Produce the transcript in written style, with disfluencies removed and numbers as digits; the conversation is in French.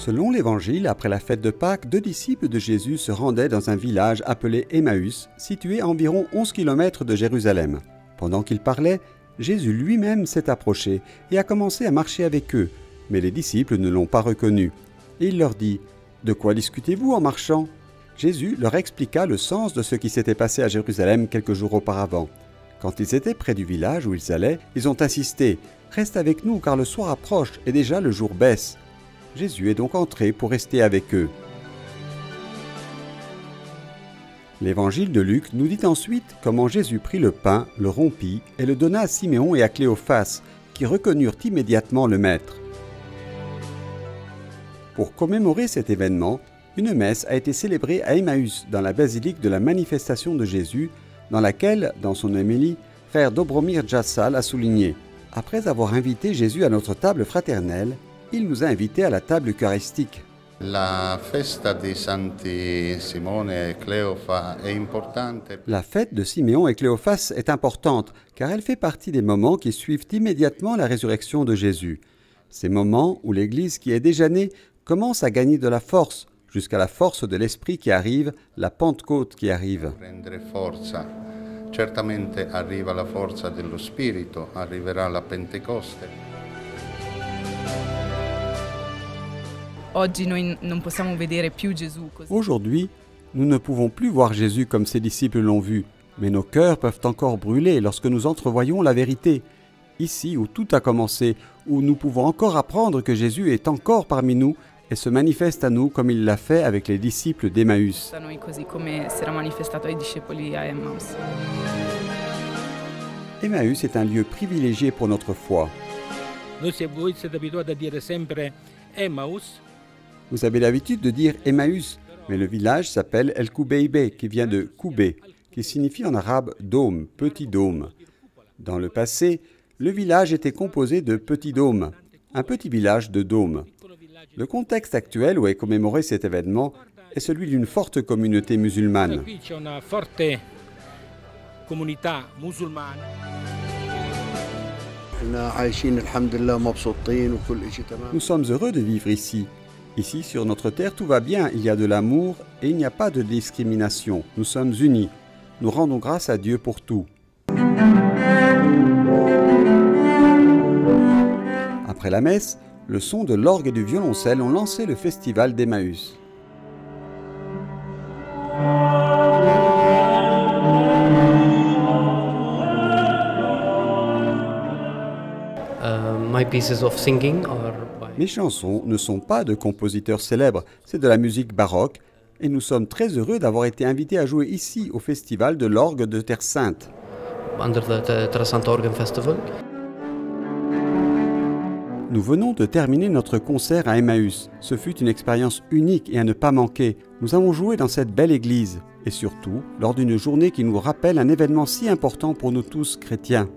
Selon l'Évangile, après la fête de Pâques, 2 disciples de Jésus se rendaient dans un village appelé Emmaüs, situé à environ 11 km de Jérusalem. Pendant qu'ils parlaient, Jésus lui-même s'est approché et a commencé à marcher avec eux, mais les disciples ne l'ont pas reconnu. Et il leur dit : « De quoi discutez-vous en marchant ?» Jésus leur expliqua le sens de ce qui s'était passé à Jérusalem quelques jours auparavant. Quand ils étaient près du village où ils allaient, ils ont insisté : « Reste avec nous car le soir approche et déjà le jour baisse. » Jésus est donc entré pour rester avec eux. L'Évangile de Luc nous dit ensuite comment Jésus prit le pain, le rompit et le donna à Siméon et à Cléophas, qui reconnurent immédiatement le Maître. Pour commémorer cet événement, une messe a été célébrée à Emmaüs, dans la basilique de la Manifestation de Jésus, dans laquelle, dans son homélie, frère Dobromir Jassal a souligné : « Après avoir invité Jésus à notre table fraternelle, il nous a invités à la table eucharistique. » La fête de Simeon et Cléophas est importante car elle fait partie des moments qui suivent immédiatement la résurrection de Jésus. Ces moments où l'Église qui est déjà née commence à gagner de la force, jusqu'à la force de l'Esprit qui arrive, la Pentecôte qui arrive. Certamente arriva la forza dello Spirito, arriverà la Pentecoste. Aujourd'hui, nous ne pouvons plus voir Jésus comme ses disciples l'ont vu, mais nos cœurs peuvent encore brûler lorsque nous entrevoyons la vérité. Ici où tout a commencé, où nous pouvons encore apprendre que Jésus est encore parmi nous et se manifeste à nous comme il l'a fait avec les disciples d'Emmaüs. Emmaüs est un lieu privilégié pour notre foi. Vous avez l'habitude de dire Emmaüs, mais le village s'appelle El Koubeibe, qui vient de Koubé, qui signifie en arabe dôme, petit dôme. Dans le passé, le village était composé de petits dômes, un petit village de dômes. Le contexte actuel où est commémoré cet événement est celui d'une forte communauté musulmane. Nous sommes heureux de vivre ici. Ici, sur notre terre, tout va bien, il y a de l'amour et il n'y a pas de discrimination. Nous sommes unis. Nous rendons grâce à Dieu pour tout. Après la messe, le son de l'orgue et du violoncelle ont lancé le festival d'Emmaüs. Mes chansons ne sont pas de compositeurs célèbres, c'est de la musique baroque et nous sommes très heureux d'avoir été invités à jouer ici au festival de l'orgue de Terre Sainte. Nous venons de terminer notre concert à Emmaüs. Ce fut une expérience unique et à ne pas manquer. Nous avons joué dans cette belle église et surtout lors d'une journée qui nous rappelle un événement si important pour nous tous chrétiens.